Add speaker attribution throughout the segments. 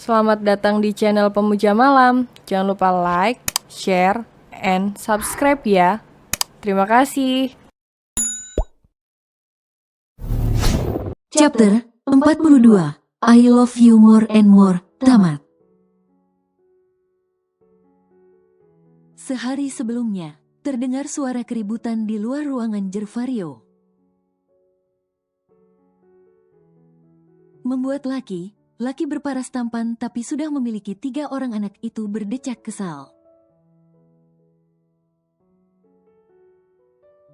Speaker 1: Selamat datang di channel Pemuja Malam. Jangan lupa like, share, and subscribe ya. Terima kasih.
Speaker 2: Chapter 42 I Love You More and More tamat. Sehari sebelumnya, terdengar suara keributan di luar ruangan Gervario. Membuat laki berparas tampan tapi sudah memiliki 3 orang anak itu berdecak kesal.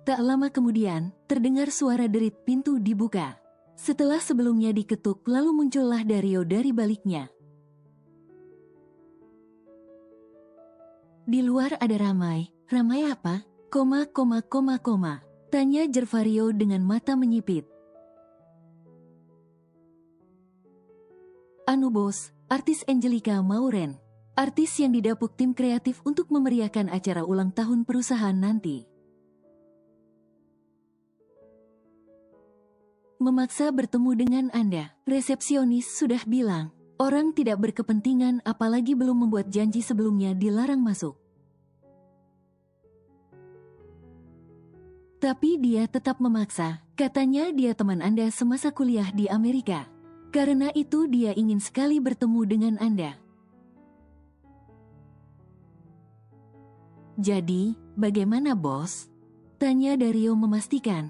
Speaker 2: Tak lama kemudian, terdengar suara derit pintu dibuka. Setelah sebelumnya diketuk, lalu muncullah Dario dari baliknya. Di luar ada ramai. Ramai apa? Tanya Gervario dengan mata menyipit. Anu bos, artis Angelica Mauren. Artis yang didapuk tim kreatif untuk memeriahkan acara ulang tahun perusahaan nanti. Memaksa bertemu dengan Anda, resepsionis sudah bilang. Orang tidak berkepentingan apalagi belum membuat janji sebelumnya dilarang masuk. Tapi dia tetap memaksa, katanya dia teman Anda semasa kuliah di Amerika. Karena itu dia ingin sekali bertemu dengan Anda. Jadi, bagaimana bos? Tanya Dario memastikan.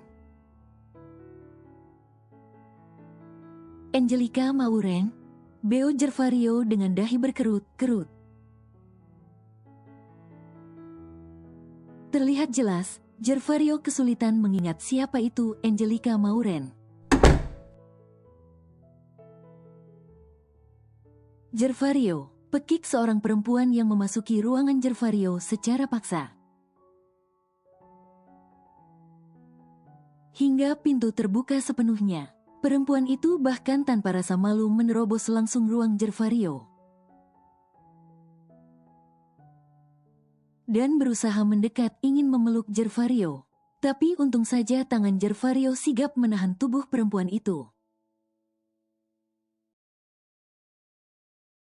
Speaker 2: Angelica Mauren, beo Gervario dengan dahi berkerut-kerut. Terlihat jelas, Gervario kesulitan mengingat siapa itu Angelica Mauren. Gervario, pekik seorang perempuan yang memasuki ruangan Gervario secara paksa. Hingga pintu terbuka sepenuhnya. Perempuan itu bahkan tanpa rasa malu menerobos langsung ruang Gervario. Dan berusaha mendekat ingin memeluk Gervario. Tapi untung saja tangan Gervario sigap menahan tubuh perempuan itu.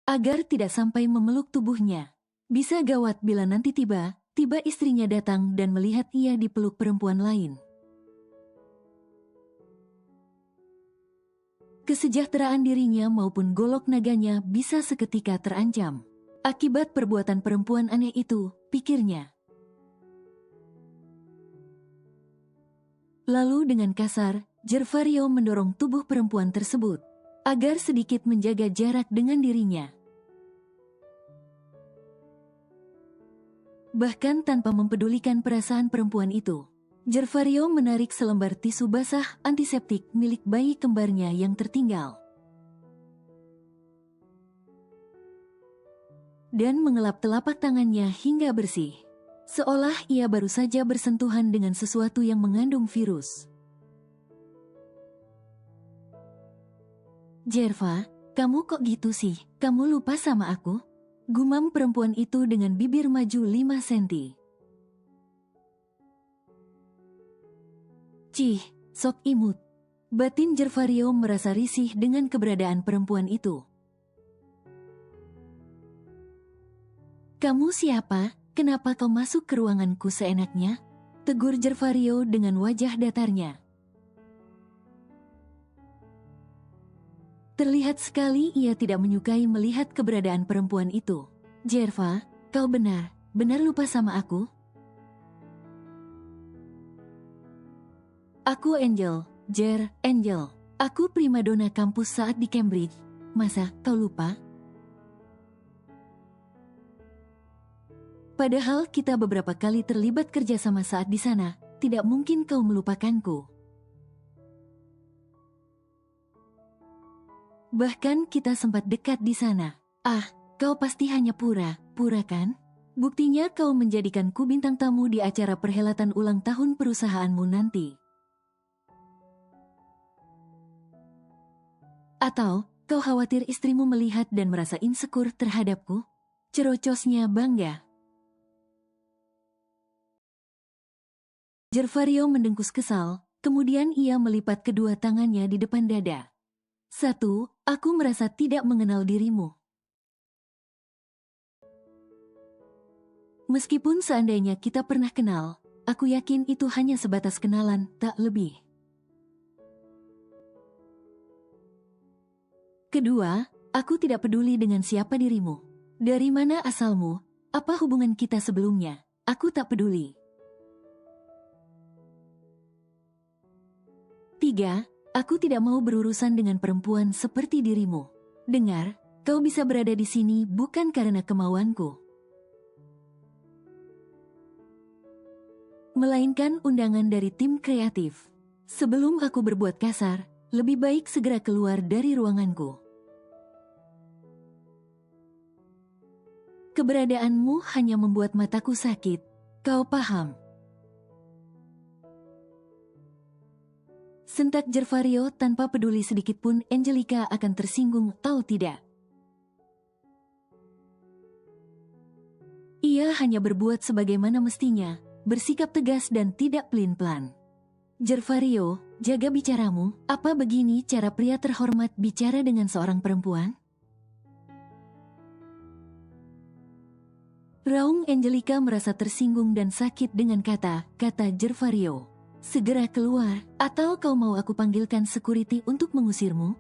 Speaker 2: Agar tidak sampai memeluk tubuhnya. Bisa gawat bila nanti tiba istrinya datang dan melihat ia dipeluk perempuan lain. Kesejahteraan dirinya maupun golok naganya bisa seketika terancam. Akibat perbuatan perempuan aneh itu, pikirnya. Lalu dengan kasar, Gervario mendorong tubuh perempuan tersebut, agar sedikit menjaga jarak dengan dirinya. Bahkan tanpa mempedulikan perasaan perempuan itu, Gervario menarik selembar tisu basah antiseptik milik bayi kembarnya yang tertinggal. Dan mengelap telapak tangannya hingga bersih. Seolah ia baru saja bersentuhan dengan sesuatu yang mengandung virus. Gerva, kamu kok gitu sih? Kamu lupa sama aku? Gumam perempuan itu dengan bibir maju 5 senti. Cih, sok imut. Batin Gervario merasa risih dengan keberadaan perempuan itu. Kamu siapa? Kenapa kau masuk ke ruanganku seenaknya? Tegur Gervario dengan wajah datarnya. Terlihat sekali ia tidak menyukai melihat keberadaan perempuan itu. Gerva, kau benar lupa sama aku? Aku Angel, Angel. Aku primadona kampus saat di Cambridge. Masa kau lupa? Padahal kita beberapa kali terlibat kerjasama saat di sana. Tidak mungkin kau melupakanku. Bahkan kita sempat dekat di sana. Ah, kau pasti hanya pura kan? Buktinya kau menjadikanku bintang tamu di acara perhelatan ulang tahun perusahaanmu nanti. Atau, kau khawatir istrimu melihat dan merasa insecure terhadapku? Cerocosnya bangga. Gervario mendengkus kesal, kemudian ia melipat kedua tangannya di depan dada. 1. Aku merasa tidak mengenal dirimu. Meskipun seandainya kita pernah kenal, aku yakin itu hanya sebatas kenalan, tak lebih. Kedua, aku tidak peduli dengan siapa dirimu. Dari mana asalmu, apa hubungan kita sebelumnya, aku tak peduli. 3. Aku tidak mau berurusan dengan perempuan seperti dirimu. Dengar, kau bisa berada di sini bukan karena kemauanku, melainkan undangan dari tim kreatif. Sebelum aku berbuat kasar, lebih baik segera keluar dari ruanganku. Keberadaanmu hanya membuat mataku sakit. Kau paham? Sentak Gervario tanpa peduli sedikitpun Angelica akan tersinggung atau tidak. Ia hanya berbuat sebagaimana mestinya, bersikap tegas dan tidak pelin-pelan. Gervario, jaga bicaramu, apa begini cara pria terhormat bicara dengan seorang perempuan? Raung Angelica merasa tersinggung dan sakit dengan kata Gervario. Segera keluar, atau kau mau aku panggilkan security untuk mengusirmu?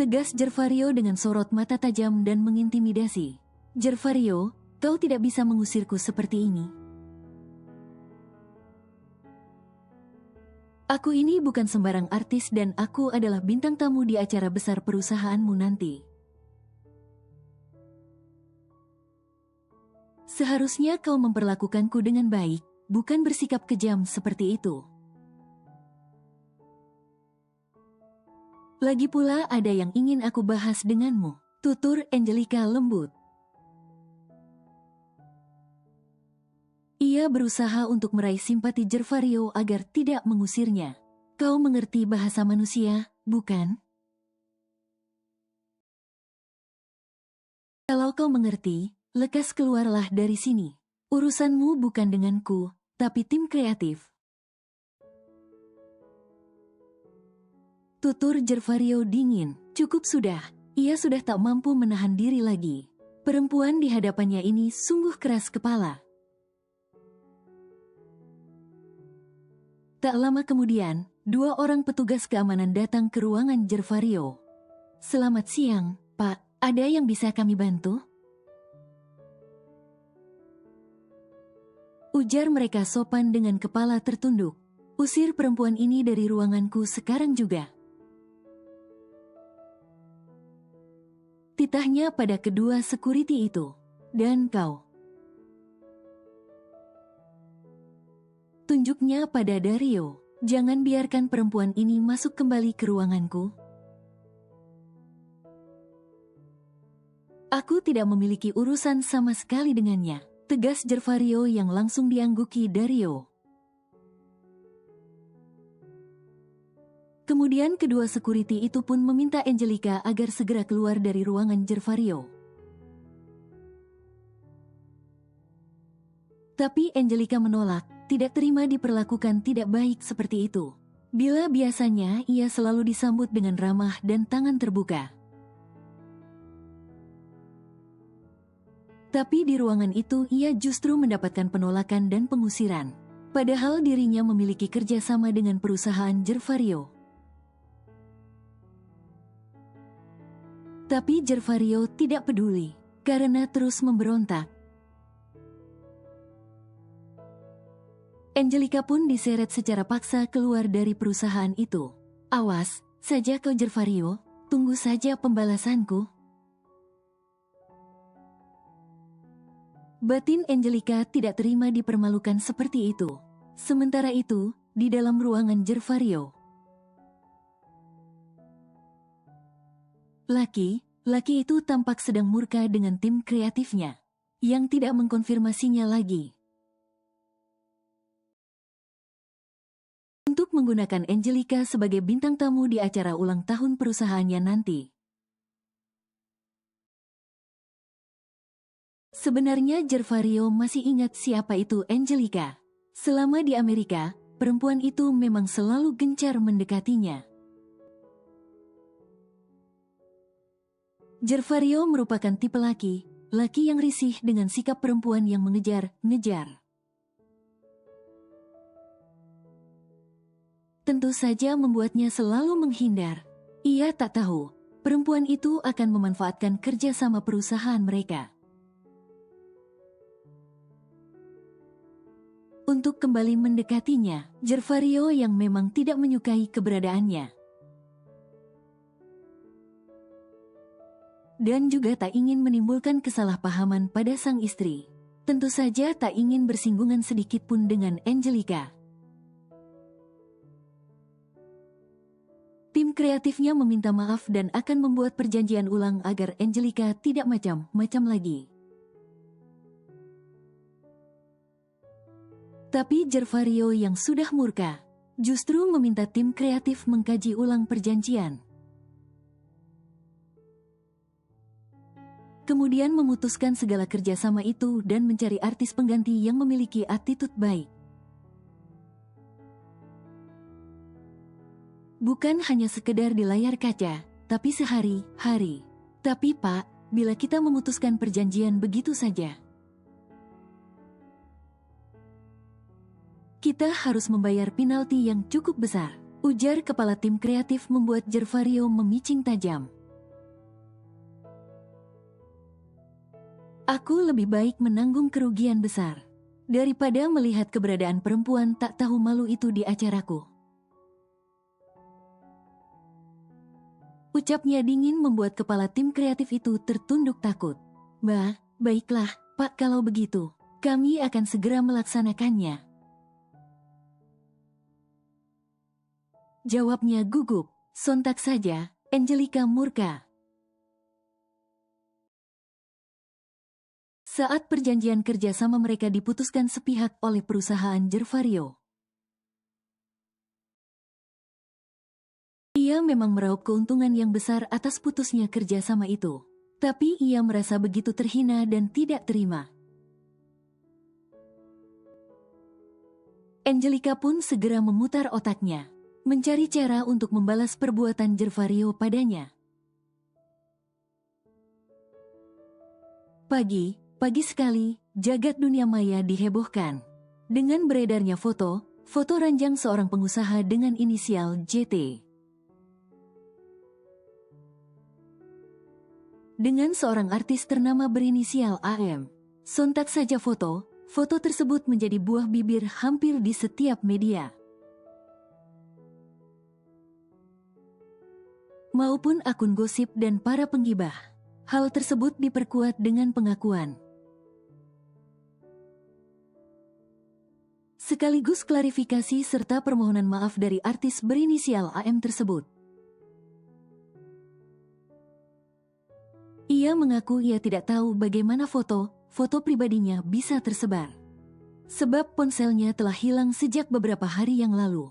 Speaker 2: Tegas Gervario dengan sorot mata tajam dan mengintimidasi. Gervario, kau tidak bisa mengusirku seperti ini. Aku ini bukan sembarang artis dan aku adalah bintang tamu di acara besar perusahaanmu nanti. Seharusnya kau memperlakukanku dengan baik, bukan bersikap kejam seperti itu. Lagi pula ada yang ingin aku bahas denganmu, tutur Angelica lembut. Ia berusaha untuk meraih simpati Gervario agar tidak mengusirnya. Kau mengerti bahasa manusia, bukan? Kalau kau mengerti, lekas keluarlah dari sini. Urusanmu bukan denganku, tapi tim kreatif. Tutur Gervario dingin. Cukup sudah, ia sudah tak mampu menahan diri lagi. Perempuan di hadapannya ini sungguh keras kepala. Tak lama kemudian, 2 orang petugas keamanan datang ke ruangan Gervario. Selamat siang, Pak. Ada yang bisa kami bantu? Ujar mereka sopan dengan kepala tertunduk. Usir perempuan ini dari ruanganku sekarang juga. Titahnya pada kedua security itu. Dan kau. Tunjuknya pada Dario. Jangan biarkan perempuan ini masuk kembali ke ruanganku. Aku tidak memiliki urusan sama sekali dengannya. Tegas Gervario yang langsung diangguki Dario. Kemudian kedua security itu pun meminta Angelica agar segera keluar dari ruangan Gervario. Tapi Angelica menolak, tidak terima diperlakukan tidak baik seperti itu. Bila biasanya ia selalu disambut dengan ramah dan tangan terbuka. Tapi di ruangan itu ia justru mendapatkan penolakan dan pengusiran. Padahal dirinya memiliki kerjasama dengan perusahaan Gervario. Tapi Gervario tidak peduli, karena terus memberontak. Angelica pun diseret secara paksa keluar dari perusahaan itu. Awas saja kau Gervario, tunggu saja pembalasanku. Batin Angelica tidak terima dipermalukan seperti itu. Sementara itu, di dalam ruangan Gervario. Laki itu tampak sedang murka dengan tim kreatifnya, yang tidak mengkonfirmasinya lagi. Untuk menggunakan Angelica sebagai bintang tamu di acara ulang tahun perusahaannya nanti. Sebenarnya Gervario masih ingat siapa itu Angelica. Selama di Amerika, perempuan itu memang selalu gencar mendekatinya. Gervario merupakan tipe laki yang risih dengan sikap perempuan yang mengejar-ngejar. Tentu saja membuatnya selalu menghindar. Ia tak tahu, perempuan itu akan memanfaatkan kerjasama perusahaan mereka. Untuk kembali mendekatinya, Gervario yang memang tidak menyukai keberadaannya. Dan juga tak ingin menimbulkan kesalahpahaman pada sang istri. Tentu saja tak ingin bersinggungan sedikit pun dengan Angelica. Tim kreatifnya meminta maaf dan akan membuat perjanjian ulang agar Angelica tidak macam-macam lagi. Tapi Gervario yang sudah murka, justru meminta tim kreatif mengkaji ulang perjanjian. Kemudian memutuskan segala kerjasama itu dan mencari artis pengganti yang memiliki attitude baik. Bukan hanya sekedar di layar kaca, tapi sehari-hari. Tapi Pak, bila kita memutuskan perjanjian begitu saja, kita harus membayar penalti yang cukup besar. Ujar kepala tim kreatif membuat Gervario memicing tajam. Aku lebih baik menanggung kerugian besar daripada melihat keberadaan perempuan tak tahu malu itu di acaraku. Ucapnya dingin membuat kepala tim kreatif itu tertunduk takut. Baiklah, Pak, kalau begitu, kami akan segera melaksanakannya. Jawabnya gugup. Sontak saja, Angelica murka. Saat perjanjian kerjasama mereka diputuskan sepihak oleh perusahaan Gervario, ia memang meraup keuntungan yang besar atas putusnya kerjasama itu. Tapi ia merasa begitu terhina dan tidak terima. Angelica pun segera memutar otaknya, mencari cara untuk membalas perbuatan Gervario padanya. Pagi sekali, jagat dunia maya dihebohkan dengan beredarnya foto ranjang seorang pengusaha dengan inisial JT. Dengan seorang artis ternama berinisial AM. Sontak saja foto tersebut menjadi buah bibir hampir di setiap media. Maupun akun gosip dan para penggibah. Hal tersebut diperkuat dengan pengakuan. Sekaligus klarifikasi serta permohonan maaf dari artis berinisial AM tersebut. Ia mengaku ia tidak tahu bagaimana foto pribadinya bisa tersebar. Sebab ponselnya telah hilang sejak beberapa hari yang lalu.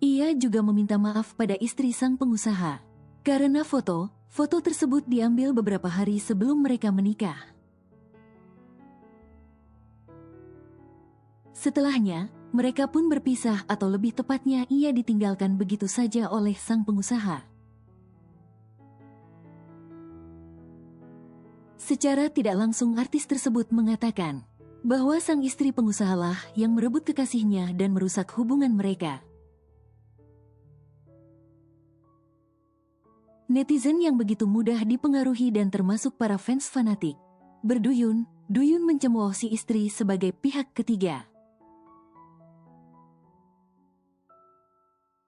Speaker 2: Ia juga meminta maaf pada istri sang pengusaha. Karena foto tersebut diambil beberapa hari sebelum mereka menikah. Setelahnya, mereka pun berpisah atau lebih tepatnya ia ditinggalkan begitu saja oleh sang pengusaha. Secara tidak langsung artis tersebut mengatakan bahwa sang istri pengusahalah yang merebut kekasihnya dan merusak hubungan mereka. Netizen yang begitu mudah dipengaruhi dan termasuk para fans fanatik, berduyun mencemooh si istri sebagai pihak ketiga.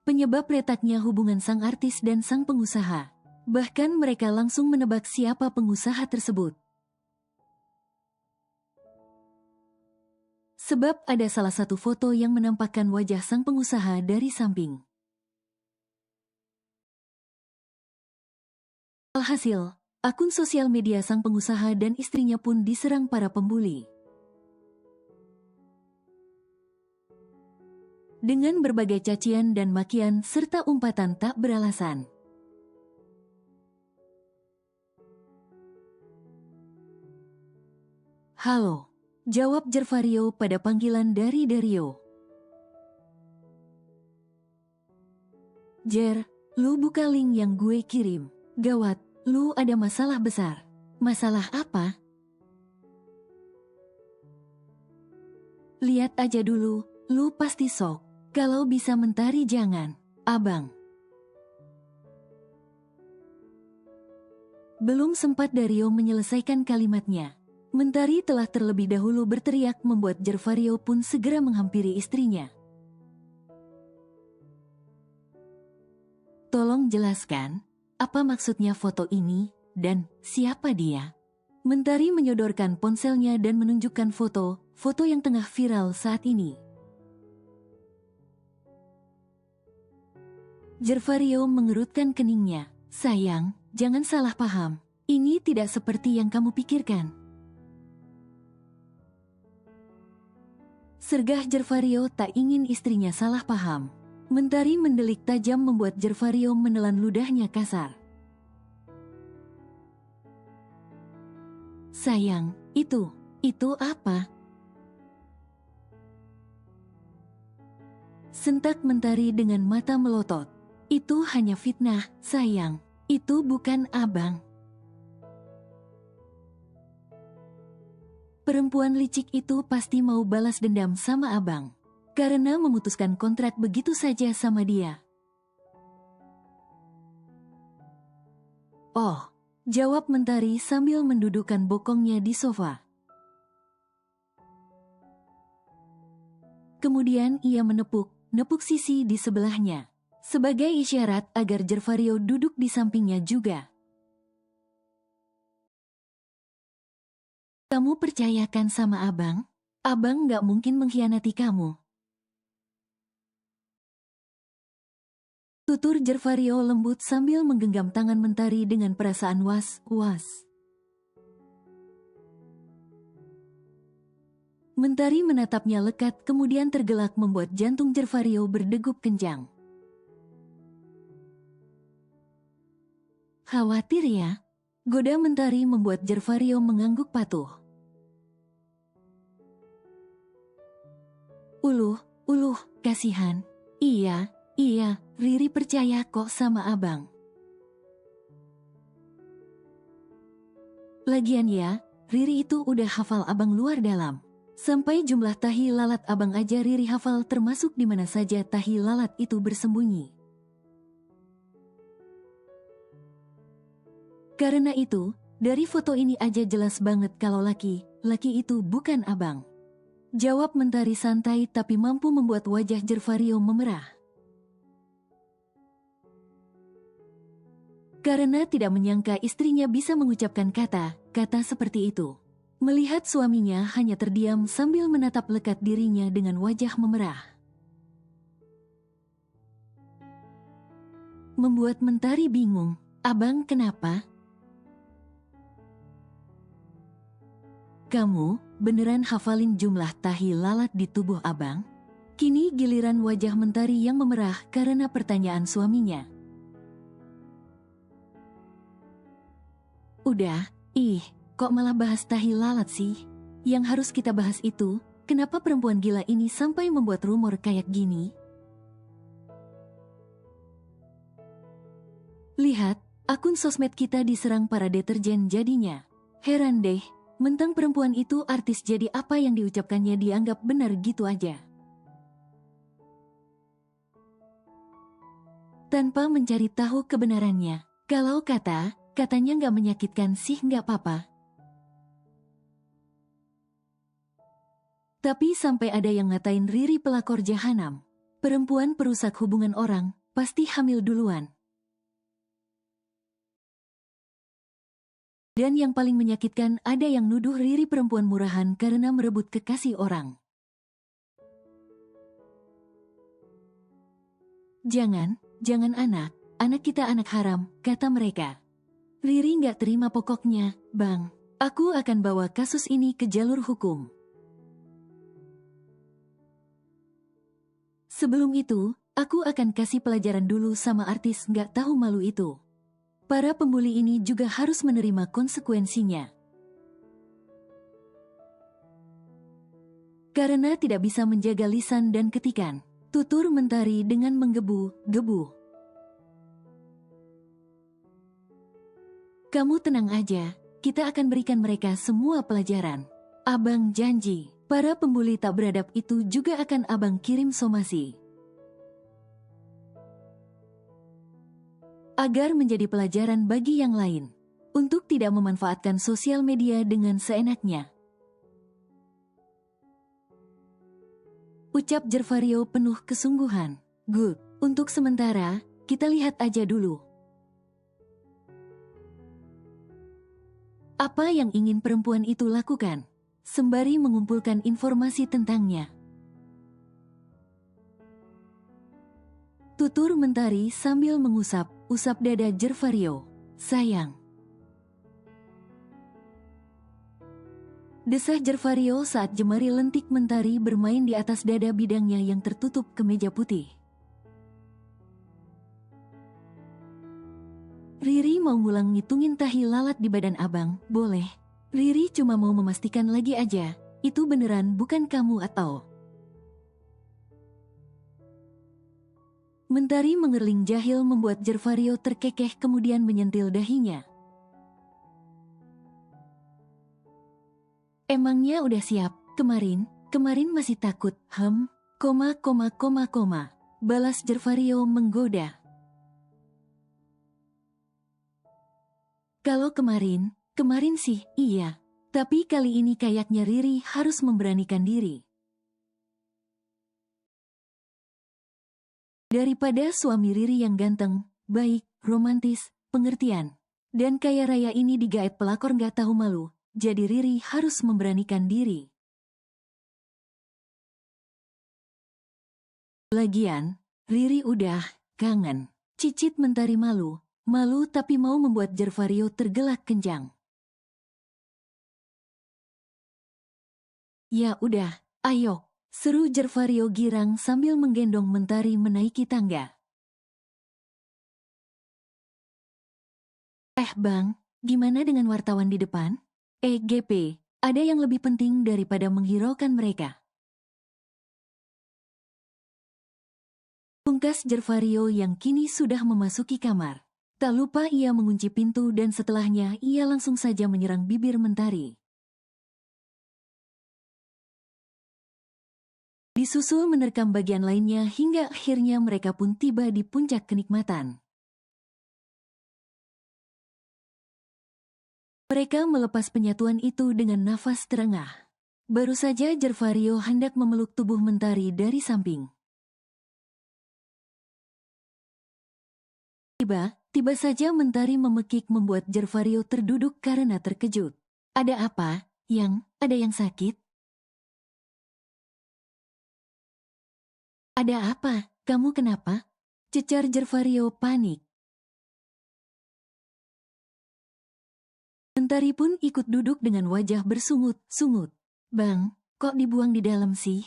Speaker 2: Penyebab retaknya hubungan sang artis dan sang pengusaha. Bahkan mereka langsung menebak siapa pengusaha tersebut. Sebab ada salah satu foto yang menampakkan wajah sang pengusaha dari samping. Alhasil, akun sosial media sang pengusaha dan istrinya pun diserang para pembuli. Dengan berbagai cacian dan makian serta umpatan tak beralasan. Halo, jawab Gervario pada panggilan dari Dario. lu buka link yang gue kirim. Gawat, lu ada masalah besar. Masalah apa? Lihat aja dulu, lu pasti sok. Kalau bisa Mentari jangan, abang. Belum sempat Dario menyelesaikan kalimatnya. Mentari telah terlebih dahulu berteriak membuat Gervario pun segera menghampiri istrinya. Tolong jelaskan, apa maksudnya foto ini, dan siapa dia? Mentari menyodorkan ponselnya dan menunjukkan foto yang tengah viral saat ini. Gervario mengerutkan keningnya. Sayang, jangan salah paham. Ini tidak seperti yang kamu pikirkan. Sergah Gervario tak ingin istrinya salah paham. Mentari mendelik tajam membuat Gervario menelan ludahnya kasar. Sayang, itu apa? Sentak Mentari dengan mata melotot. Itu hanya fitnah, sayang. Itu bukan abang. Perempuan licik itu pasti mau balas dendam sama abang. Karena memutuskan kontrak begitu saja sama dia. Oh, jawab Mentari sambil mendudukkan bokongnya di sofa. Kemudian ia menepuk sisi di sebelahnya. Sebagai isyarat agar Gervario duduk di sampingnya juga. Kamu percayakan sama abang? Abang gak mungkin mengkhianati kamu. Tutur Gervario lembut sambil menggenggam tangan Mentari dengan perasaan was-was. Mentari menatapnya lekat kemudian tergelak membuat jantung Gervario berdegup kencang. Khawatir ya? Goda Mentari membuat Gervario mengangguk patuh. Kasihan. Iya, Riri percaya kok sama abang. Lagian ya, Riri itu udah hafal abang luar dalam. Sampai jumlah tahi lalat abang aja Riri hafal termasuk di mana saja tahi lalat itu bersembunyi. Karena itu, dari foto ini aja jelas banget kalau laki itu bukan abang. Jawab Mentari santai tapi mampu membuat wajah Gervario memerah. Karena tidak menyangka istrinya bisa mengucapkan kata seperti itu. Melihat suaminya hanya terdiam sambil menatap lekat dirinya dengan wajah memerah. Membuat Mentari bingung. Abang kenapa? Kamu beneran hafalin jumlah tahi lalat di tubuh abang? Kini giliran wajah Mentari yang memerah karena pertanyaan suaminya. Udah, kok malah bahas tahi lalat sih? Yang harus kita bahas itu, kenapa perempuan gila ini sampai membuat rumor kayak gini? Lihat, akun sosmed kita diserang para deterjen jadinya. Heran deh, mentang perempuan itu artis jadi apa yang diucapkannya dianggap benar gitu aja. Tanpa mencari tahu kebenarannya, kalau katanya nggak menyakitkan sih nggak apa-apa. Tapi sampai ada yang ngatain Riri pelakor jahanam. Perempuan perusak hubungan orang, pasti hamil duluan. Dan yang paling menyakitkan ada yang nuduh Riri perempuan murahan karena merebut kekasih orang. Jangan anak kita anak haram, kata mereka. Riri nggak terima pokoknya, Bang. Aku akan bawa kasus ini ke jalur hukum. Sebelum itu, aku akan kasih pelajaran dulu sama artis nggak tahu malu itu. Para pembuli ini juga harus menerima konsekuensinya. Karena tidak bisa menjaga lisan dan ketikan, tutur Mentari dengan menggebu-gebu. Kamu tenang aja, kita akan berikan mereka semua pelajaran. Abang janji, para pembuli tak beradab itu juga akan abang kirim somasi. Agar menjadi pelajaran bagi yang lain. Untuk tidak memanfaatkan sosial media dengan seenaknya. Ucap Jervario penuh kesungguhan. Good, untuk sementara, kita lihat aja dulu. Apa yang ingin perempuan itu lakukan? Sembari mengumpulkan informasi tentangnya. Tutur Mentari sambil usap dada Jervario. Sayang. Desah Jervario saat jemari lentik Mentari bermain di atas dada bidangnya yang tertutup kemeja putih. Riri mau ngulang ngitungin tahi lalat di badan abang, boleh. Riri cuma mau memastikan lagi aja, itu beneran bukan kamu atau... Mentari mengerling jahil membuat Jervario terkekeh kemudian menyentil dahinya. Emangnya udah siap? Kemarin masih takut. Balas Jervario menggoda. Kalau kemarin sih, iya. Tapi kali ini kayaknya Riri harus memberanikan diri. Daripada suami Riri yang ganteng, baik, romantis, pengertian, dan kaya raya ini digaet pelakor gak tahu malu. Jadi Riri harus memberanikan diri. Lagian, Riri udah kangen. Cicit Mentari malu tapi mau membuat Jervario tergelak kencang. Ya udah, ayo, seru Jervario girang sambil menggendong Mentari menaiki tangga. Bang, gimana dengan wartawan di depan? GP, ada yang lebih penting daripada menghiraukan mereka. Pungkas Jervario yang kini sudah memasuki kamar. Tak lupa ia mengunci pintu dan setelahnya ia langsung saja menyerang bibir Mentari. Disusul menerkam bagian lainnya hingga akhirnya mereka pun tiba di puncak kenikmatan. Mereka melepas penyatuan itu dengan nafas terengah. Baru saja Jervario hendak memeluk tubuh Mentari dari samping. Tiba saja Mentari memekik membuat Jervario terduduk karena terkejut. Ada apa? Ada yang sakit? Ada apa? Kamu kenapa? Cecar Jervario panik. Mentari pun ikut duduk dengan wajah bersungut-sungut. Bang, kok dibuang di dalam sih?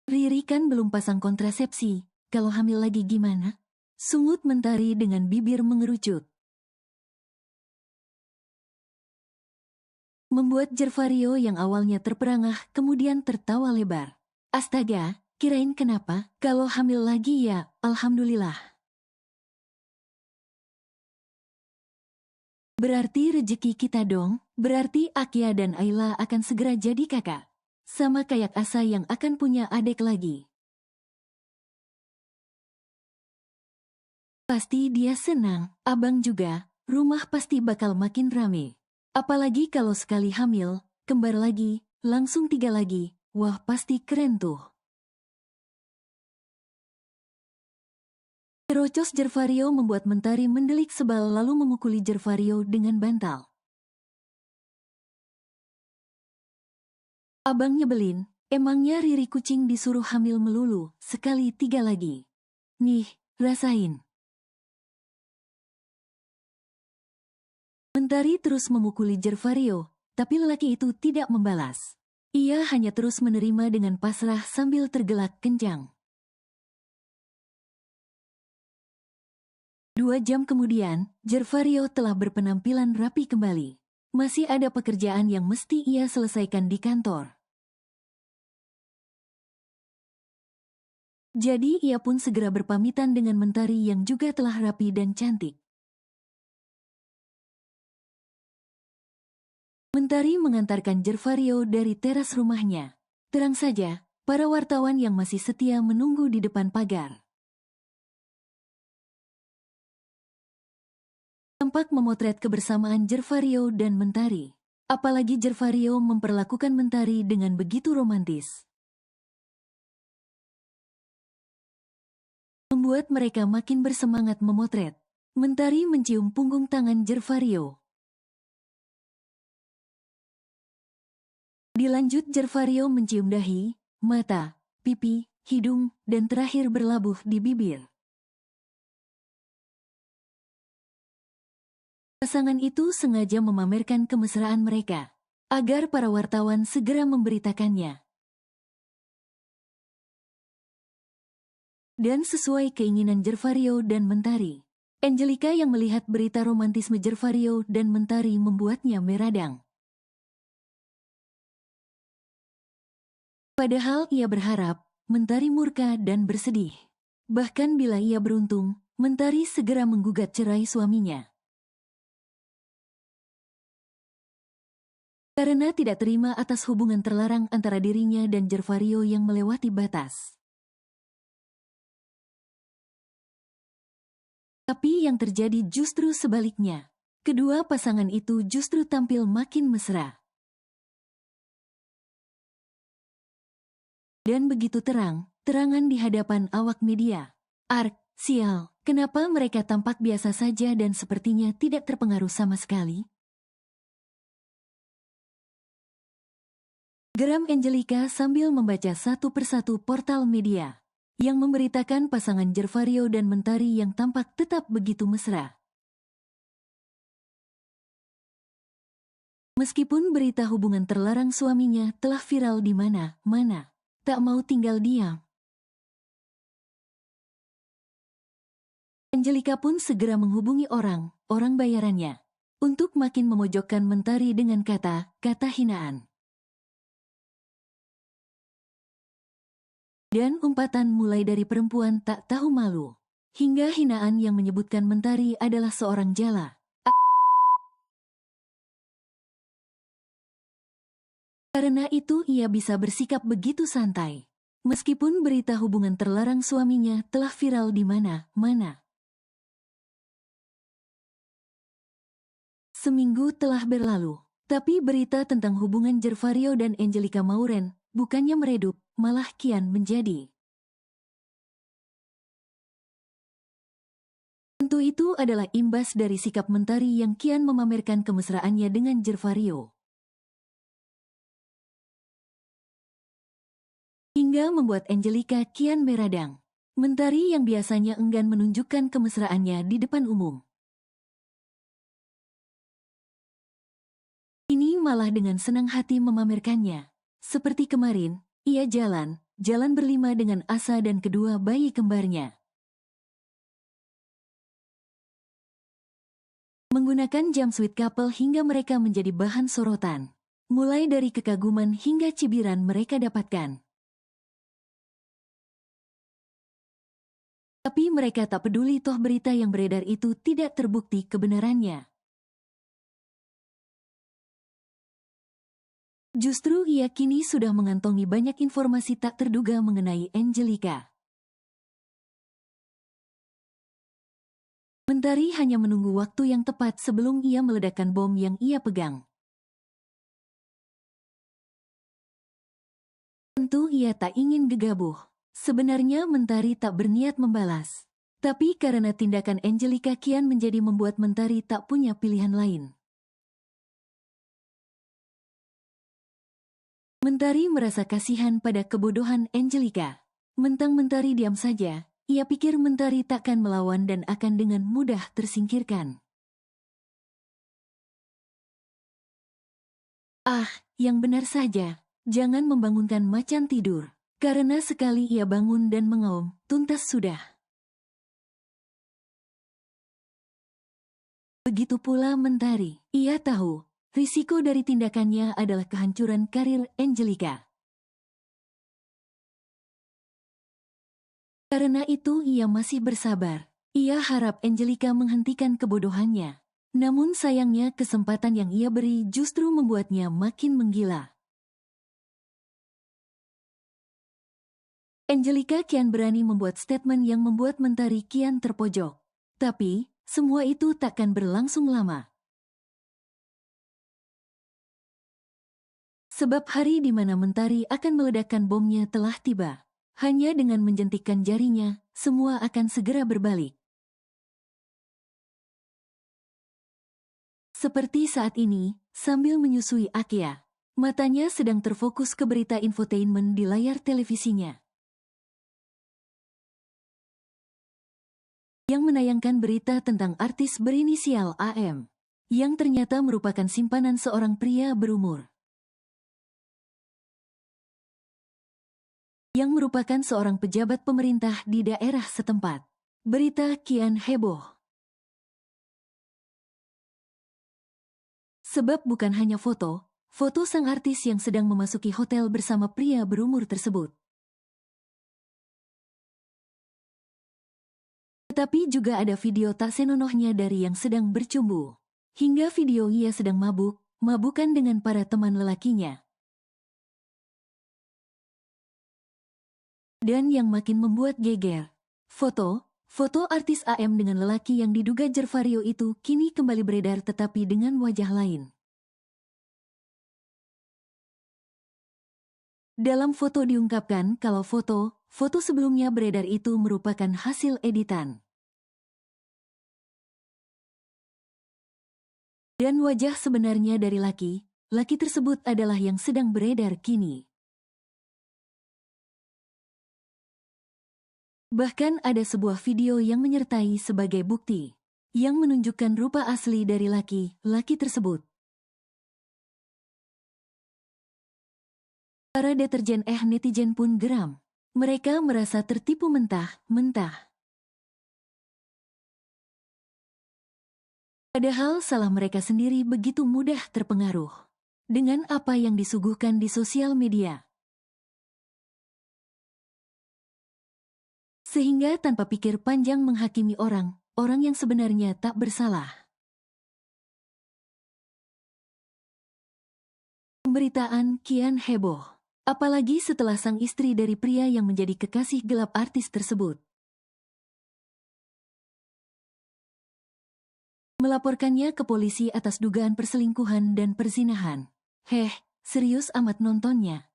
Speaker 2: Riri kan belum pasang kontrasepsi. Kalau hamil lagi gimana? Sungut Mentari dengan bibir mengerucut. Membuat Jervario yang awalnya terperangah kemudian tertawa lebar. Astaga, kirain kenapa? Kalau hamil lagi ya, alhamdulillah. Berarti rezeki kita dong, berarti Akia dan Ayla akan segera jadi kakak. Sama kayak Asa yang akan punya adik lagi. Pasti dia senang, abang juga, rumah pasti bakal makin rame. Apalagi kalau sekali hamil, kembar lagi, langsung 3 lagi, wah pasti keren tuh. Terocos Jervario membuat Mentari mendelik sebal lalu memukuli Jervario dengan bantal. Abang nyebelin, emangnya Riri kucing disuruh hamil melulu, sekali 3 lagi. Nih, rasain. Mentari terus memukuli Jervario, tapi lelaki itu tidak membalas. Ia hanya terus menerima dengan pasrah sambil tergelak kencang. 2 jam kemudian, Jervario telah berpenampilan rapi kembali. Masih ada pekerjaan yang mesti ia selesaikan di kantor. Jadi ia pun segera berpamitan dengan Mentari yang juga telah rapi dan cantik. Mentari mengantarkan Gervario dari teras rumahnya. Terang saja, para wartawan yang masih setia menunggu di depan pagar. Tampak memotret kebersamaan Gervario dan Mentari. Apalagi Gervario memperlakukan Mentari dengan begitu romantis. Membuat mereka makin bersemangat memotret. Mentari mencium punggung tangan Gervario. Dilanjut Gervario mencium dahi, mata, pipi, hidung, dan terakhir berlabuh di bibir. Pasangan itu sengaja memamerkan kemesraan mereka, agar para wartawan segera memberitakannya. Dan sesuai keinginan Gervario dan Mentari, Angelica yang melihat berita romantisme Gervario dan Mentari membuatnya meradang. Padahal ia berharap Mentari murka dan bersedih. Bahkan bila ia beruntung, Mentari segera menggugat cerai suaminya. Karena tidak terima atas hubungan terlarang antara dirinya dan Gervario yang melewati batas. Tapi yang terjadi justru sebaliknya. Kedua pasangan itu justru tampil makin mesra. Dan begitu terangan di hadapan awak media. Sial, kenapa mereka tampak biasa saja dan sepertinya tidak terpengaruh sama sekali? Geram Angelica sambil membaca satu persatu portal media yang memberitakan pasangan Gervario dan Mentari yang tampak tetap begitu mesra. Meskipun berita hubungan terlarang suaminya telah viral di mana-mana, tak mau tinggal diam. Angelica pun segera menghubungi orang bayarannya, untuk makin memojokkan Mentari dengan kata-kata hinaan. Dan umpatan mulai dari perempuan tak tahu malu, hingga hinaan yang menyebutkan Mentari adalah seorang jala. Karena itu ia bisa bersikap begitu santai. Meskipun berita hubungan terlarang suaminya telah viral di mana-mana. Seminggu telah berlalu, tapi berita tentang hubungan Gervario dan Angelica Mauren bukannya meredup, malah kian menjadi. Tentu itu adalah imbas dari sikap Mentari yang kian memamerkan kemesraannya dengan Gervario. Hingga membuat Angelica kian meradang. Mentari yang biasanya enggan menunjukkan kemesraannya di depan umum. Ini malah dengan senang hati memamerkannya. Seperti kemarin, ia jalan berlima dengan Asa dan kedua bayi kembarnya. Menggunakan jumpsuit couple hingga mereka menjadi bahan sorotan. Mulai dari kekaguman hingga cibiran mereka dapatkan. Tapi mereka tak peduli toh berita yang beredar itu tidak terbukti kebenarannya. Justru ia kini sudah mengantongi banyak informasi tak terduga mengenai Angelica. Mentari hanya menunggu waktu yang tepat sebelum ia meledakkan bom yang ia pegang. Tentu ia tak ingin gegabah. Sebenarnya Mentari tak berniat membalas. Tapi karena tindakan Angelica kian menjadi membuat Mentari tak punya pilihan lain. Mentari merasa kasihan pada kebodohan Angelica. Mentang Mentari diam saja, ia pikir Mentari takkan melawan dan akan dengan mudah tersingkirkan. Yang benar saja, jangan membangunkan macan tidur. Karena sekali ia bangun dan mengaum, tuntas sudah. Begitu pula Mentari, ia tahu, risiko dari tindakannya adalah kehancuran karir Angelica. Karena itu ia masih bersabar. Ia harap Angelica menghentikan kebodohannya. Namun sayangnya kesempatan yang ia beri justru membuatnya makin menggila. Angelica kian berani membuat statement yang membuat Mentari kian terpojok. Tapi, semua itu takkan berlangsung lama. Sebab hari di mana Mentari akan meledakkan bomnya telah tiba. Hanya dengan menjentikkan jarinya, semua akan segera berbalik. Seperti saat ini, sambil menyusui Akia, matanya sedang terfokus ke berita infotainment di layar televisinya. Yang menayangkan berita tentang artis berinisial AM, yang ternyata merupakan simpanan seorang pria berumur. Yang merupakan seorang pejabat pemerintah di daerah setempat. Berita kian heboh. Sebab bukan hanya foto sang artis yang sedang memasuki hotel bersama pria berumur tersebut. Tetapi juga ada video tak senonohnya dari yang sedang bercumbu. Hingga video ia sedang mabukan dengan para teman lelakinya. Dan yang makin membuat geger, foto artis AM dengan lelaki yang diduga Gervario itu kini kembali beredar tetapi dengan wajah lain. Dalam foto diungkapkan kalau foto sebelumnya beredar itu merupakan hasil editan. Dan wajah sebenarnya dari laki tersebut adalah yang sedang beredar kini. Bahkan ada sebuah video yang menyertai sebagai bukti, yang menunjukkan rupa asli dari laki tersebut. Para deterjen netizen pun geram. Mereka merasa tertipu mentah-mentah. Padahal salah mereka sendiri begitu mudah terpengaruh dengan apa yang disuguhkan di sosial media. Sehingga tanpa pikir panjang menghakimi orang yang sebenarnya tak bersalah. Pemberitaan kian heboh, apalagi setelah sang istri dari pria yang menjadi kekasih gelap artis tersebut melaporkannya ke polisi atas dugaan perselingkuhan dan perzinahan. Serius amat nontonnya.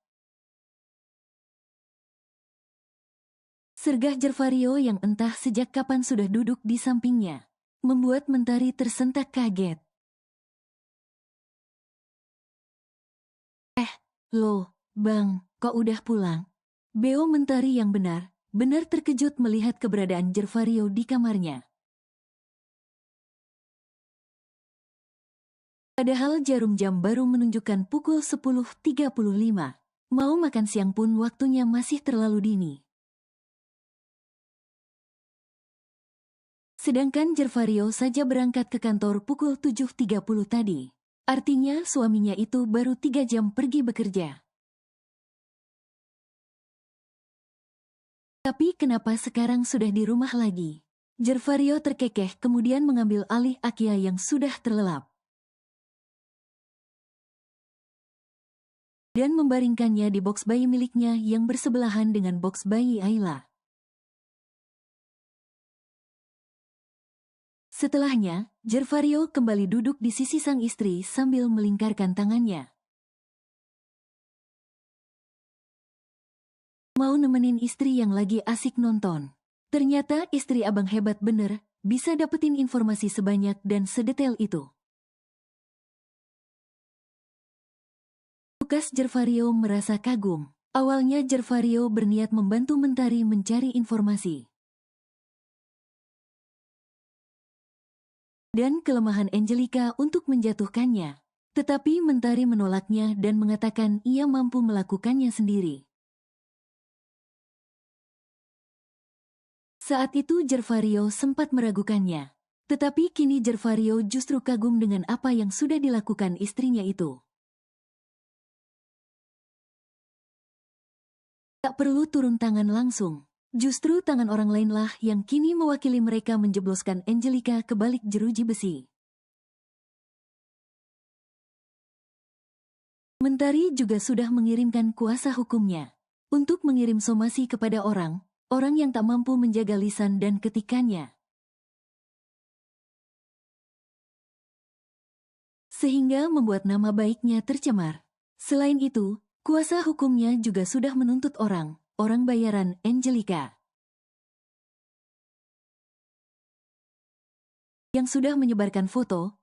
Speaker 2: Sergah Gervario yang entah sejak kapan sudah duduk di sampingnya, membuat Mentari tersentak kaget. Loh, Bang, kok udah pulang? Beo Mentari yang benar terkejut melihat keberadaan Gervario di kamarnya. Padahal jarum jam baru menunjukkan pukul 10.35. Mau makan siang pun waktunya masih terlalu dini. Sedangkan Gervario saja berangkat ke kantor pukul 7.30 tadi. Artinya suaminya itu baru 3 jam pergi bekerja. Tapi kenapa sekarang sudah di rumah lagi? Gervario terkekeh kemudian mengambil alih Akia yang sudah terlelap. Dan membaringkannya di box bayi miliknya yang bersebelahan dengan box bayi Ayla. Setelahnya, Gervario kembali duduk di sisi sang istri sambil melingkarkan tangannya. Mau nemenin istri yang lagi asik nonton. Ternyata istri abang hebat bener, bisa dapetin informasi sebanyak dan sedetail itu. Lukas Gervario merasa kagum. Awalnya Gervario berniat membantu Mentari mencari informasi. Dan kelemahan Angelica untuk menjatuhkannya. Tetapi Mentari menolaknya dan mengatakan ia mampu melakukannya sendiri. Saat itu Gervario sempat meragukannya. Tetapi kini Gervario justru kagum dengan apa yang sudah dilakukan istrinya itu. Tak perlu turun tangan langsung. Justru tangan orang lainlah yang kini mewakili mereka menjebloskan Angelica ke balik jeruji besi. Mentari juga sudah mengirimkan kuasa hukumnya untuk mengirim somasi kepada orang yang tak mampu menjaga lisan dan ketikannya. Sehingga membuat nama baiknya tercemar. Selain itu, kuasa hukumnya juga sudah menuntut orang bayaran Angelica, yang sudah menyebarkan foto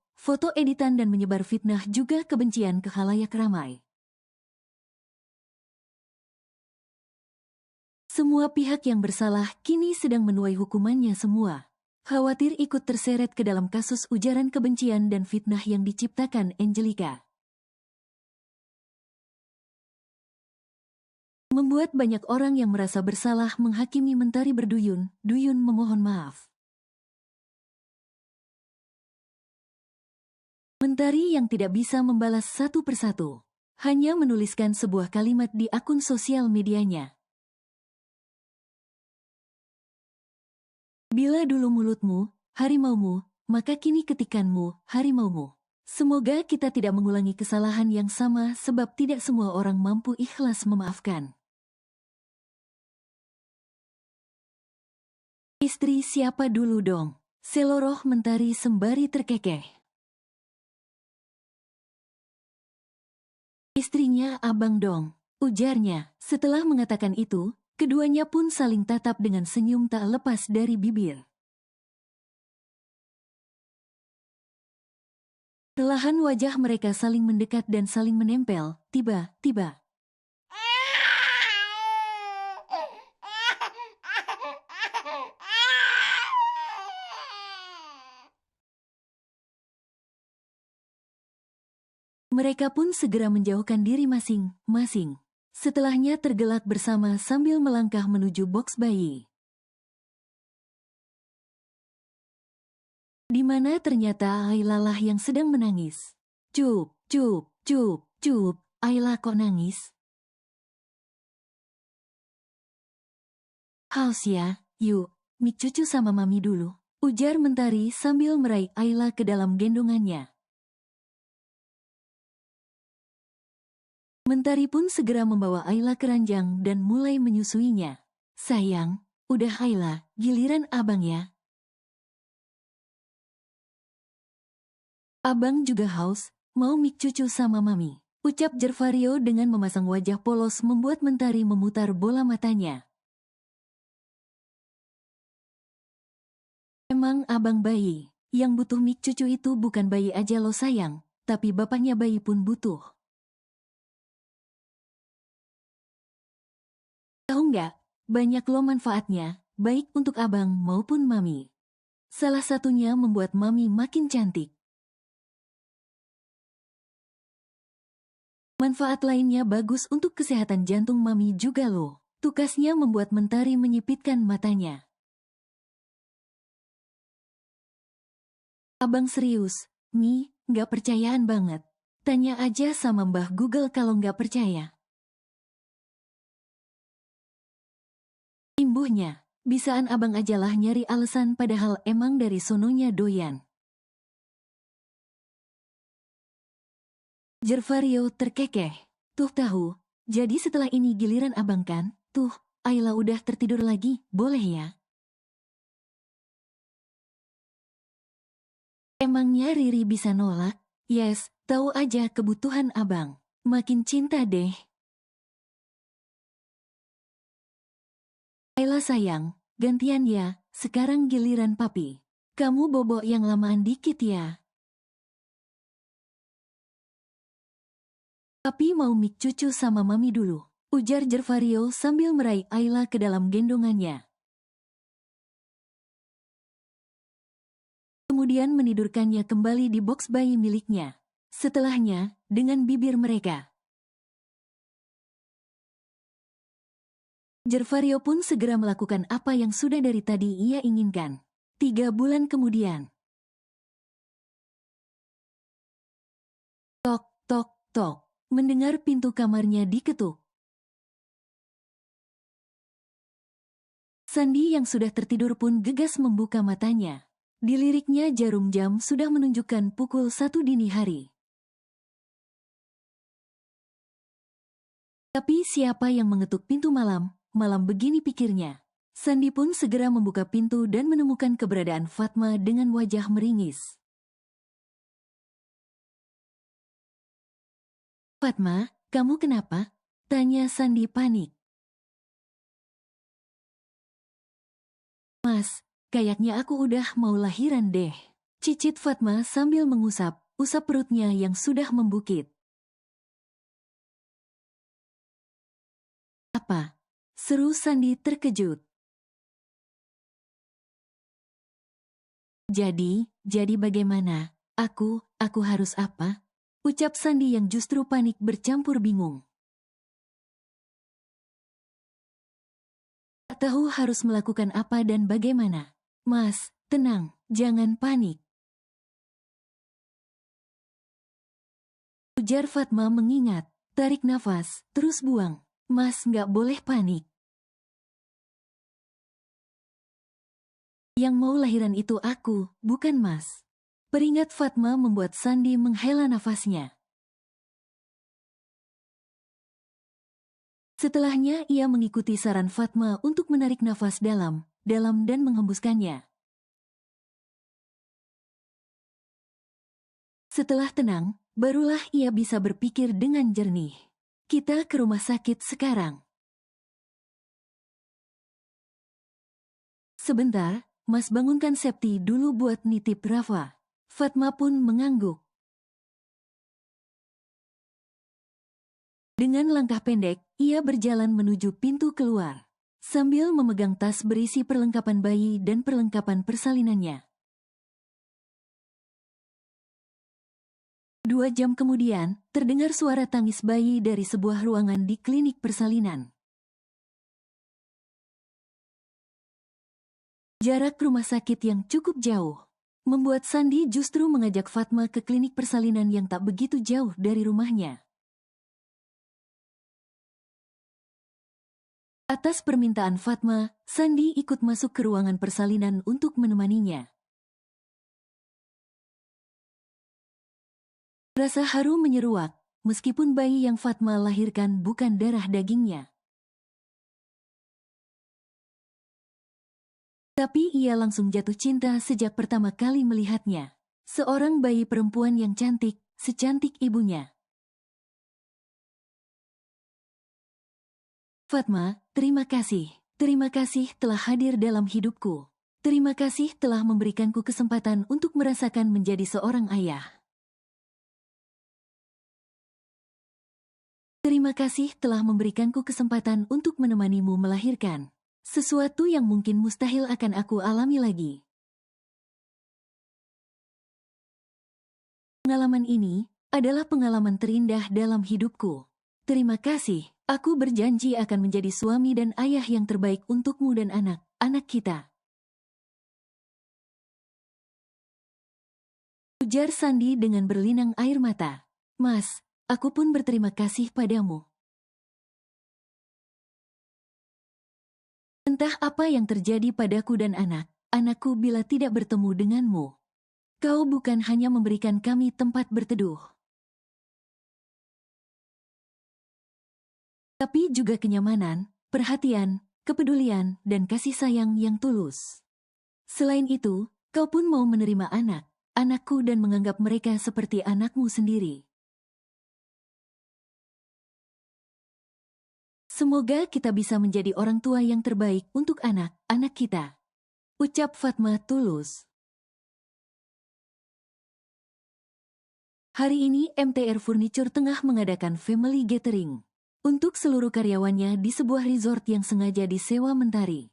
Speaker 2: editan dan menyebar fitnah juga kebencian ke khalayak ramai. Semua pihak yang bersalah kini sedang menuai hukumannya semua. Khawatir ikut terseret ke dalam kasus ujaran kebencian dan fitnah yang diciptakan Angelica. Membuat banyak orang yang merasa bersalah menghakimi Mentari berduyun memohon maaf. Mentari yang tidak bisa membalas satu persatu, hanya menuliskan sebuah kalimat di akun sosial medianya. Bila dulu mulutmu, harimaumu, maka kini ketikanmu, harimaumu. Semoga kita tidak mengulangi kesalahan yang sama sebab tidak semua orang mampu ikhlas memaafkan. Istri siapa dulu dong? Seloroh Mentari sembari terkekeh. Istrinya abang dong, ujarnya. Setelah mengatakan itu, keduanya pun saling tatap dengan senyum tak lepas dari bibir. Perlahan wajah mereka saling mendekat dan saling menempel, tiba-tiba. Mereka pun segera menjauhkan diri masing-masing. Setelahnya tergelak bersama sambil melangkah menuju boks bayi, di mana ternyata Ayla lah yang sedang menangis. Cup, cup, cup, cup, Ayla kok nangis? Haus ya, yuk, mik cucu sama mami dulu, ujar Mentari sambil meraih Ayla ke dalam gendongannya. Mentari pun segera membawa Ayla ke ranjang dan mulai menyusuinya. Sayang, udah Ayla, giliran abang ya. Abang juga haus, mau mik cucu sama mami, ucap Jervario dengan memasang wajah polos membuat Mentari memutar bola matanya. Emang abang bayi, yang butuh mik cucu itu bukan bayi aja lo sayang, tapi bapaknya bayi pun butuh. Tahu nggak, banyak lo manfaatnya, baik untuk abang maupun mami. Salah satunya membuat mami makin cantik. Manfaat lainnya bagus untuk kesehatan jantung mami juga loh. Tukasnya membuat Mentari menyipitkan matanya. Abang serius, Mi, nggak percayaan banget. Tanya aja sama Mbah Google kalau nggak percaya. Imbuhnya, bisaan abang ajalah nyari alasan padahal emang dari sononya doyan. Jervario terkekeh. Tuh tahu, jadi setelah ini giliran abang kan? Tuh, Ayla udah tertidur lagi, boleh ya? Emangnya Riri bisa nolak? Yes, tahu aja kebutuhan abang. Makin cinta deh. Ayla sayang, gantian ya, sekarang giliran papi. Kamu bobok yang lamaan dikit ya. Papi mau mik cucu sama mami dulu, ujar Jervario sambil meraih Ayla ke dalam gendongannya. Kemudian menidurkannya kembali di boks bayi miliknya. Setelahnya, dengan bibir mereka. Jervario pun segera melakukan apa yang sudah dari tadi ia inginkan. 3 bulan kemudian. Tok, tok, tok. Mendengar pintu kamarnya diketuk. Sandi yang sudah tertidur pun gegas membuka matanya. Di liriknya jarum jam sudah menunjukkan pukul 1 dini hari. Tapi siapa yang mengetuk pintu malam? Malam begini pikirnya. Sandi pun segera membuka pintu dan menemukan keberadaan Fatma dengan wajah meringis. "Fatma, kamu kenapa?" tanya Sandi panik. "Mas, kayaknya aku udah mau lahiran deh," cicit Fatma sambil usap perutnya yang sudah membukit. "Apa?" seru Sandi terkejut. Jadi bagaimana? Aku harus apa?" ucap Sandi yang justru panik bercampur bingung. Tak tahu harus melakukan apa dan bagaimana. "Mas, tenang, jangan panik," ujar Fatma mengingat. "Tarik nafas, terus buang. Mas nggak boleh panik. Yang mau lahiran itu aku, bukan Mas." Peringat Fatma membuat Sandi menghela nafasnya. Setelahnya ia mengikuti saran Fatma untuk menarik nafas dalam dan menghembuskannya. Setelah tenang, barulah ia bisa berpikir dengan jernih. "Kita ke rumah sakit sekarang." "Sebentar, Mas bangunkan Septi dulu buat nitip Rafa." Fatma pun mengangguk. Dengan langkah pendek, ia berjalan menuju pintu keluar, sambil memegang tas berisi perlengkapan bayi dan perlengkapan persalinannya. 2 jam kemudian, terdengar suara tangis bayi dari sebuah ruangan di klinik persalinan. Jarak rumah sakit yang cukup jauh membuat Sandi justru mengajak Fatma ke klinik persalinan yang tak begitu jauh dari rumahnya. Atas permintaan Fatma, Sandi ikut masuk ke ruangan persalinan untuk menemaninya. Rasa haru menyeruak, meskipun bayi yang Fatma lahirkan bukan darah dagingnya. Tapi ia langsung jatuh cinta sejak pertama kali melihatnya. Seorang bayi perempuan yang cantik, secantik ibunya. "Fatma, terima kasih. Terima kasih telah hadir dalam hidupku. Terima kasih telah memberikanku kesempatan untuk merasakan menjadi seorang ayah. Terima kasih telah memberikanku kesempatan untuk menemanimu melahirkan. Sesuatu yang mungkin mustahil akan aku alami lagi. Pengalaman ini adalah pengalaman terindah dalam hidupku. Terima kasih, aku berjanji akan menjadi suami dan ayah yang terbaik untukmu dan anak-anak kita," ujar Sandi dengan berlinang air mata. "Mas, aku pun berterima kasih padamu. Entah apa yang terjadi padaku dan anakku bila tidak bertemu denganmu. Kau bukan hanya memberikan kami tempat berteduh, tapi juga kenyamanan, perhatian, kepedulian, dan kasih sayang yang tulus. Selain itu, kau pun mau menerima anakku dan menganggap mereka seperti anakmu sendiri. Semoga kita bisa menjadi orang tua yang terbaik untuk anak-anak kita," ucap Fatma tulus. Hari ini MTR Furniture tengah mengadakan family gathering untuk seluruh karyawannya di sebuah resort yang sengaja disewa Mentari.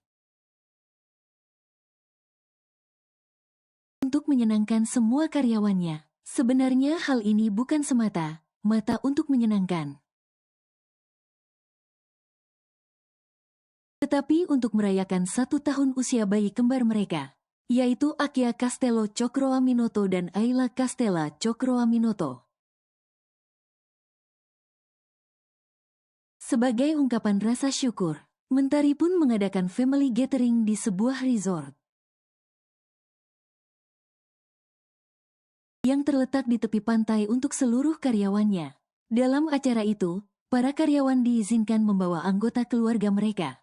Speaker 2: Untuk menyenangkan semua karyawannya. Sebenarnya hal ini bukan semata-mata untuk menyenangkan, tetapi untuk merayakan 1 tahun usia bayi kembar mereka, yaitu Akia Castello Cokroaminoto dan Ayla Castella Cokroaminoto. Sebagai ungkapan rasa syukur, Mentari pun mengadakan family gathering di sebuah resort yang terletak di tepi pantai untuk seluruh karyawannya. Dalam acara itu, para karyawan diizinkan membawa anggota keluarga mereka.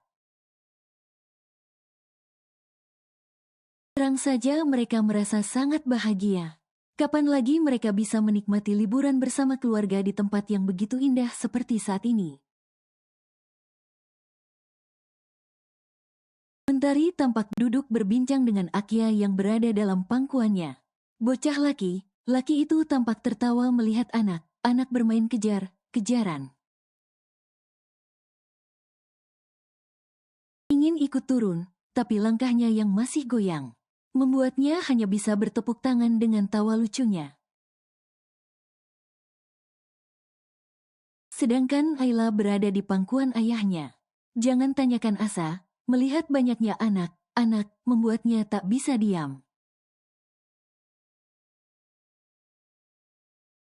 Speaker 2: Terang saja mereka merasa sangat bahagia. Kapan lagi mereka bisa menikmati liburan bersama keluarga di tempat yang begitu indah seperti saat ini? Mentari tampak duduk berbincang dengan Akya yang berada dalam pangkuannya. Bocah laki itu tampak tertawa melihat anak bermain kejar-kejaran. Ingin ikut turun, tapi langkahnya yang masih goyang membuatnya hanya bisa bertepuk tangan dengan tawa lucunya. Sedangkan Ayla berada di pangkuan ayahnya. Jangan tanyakan Asa, melihat banyaknya anak membuatnya tak bisa diam.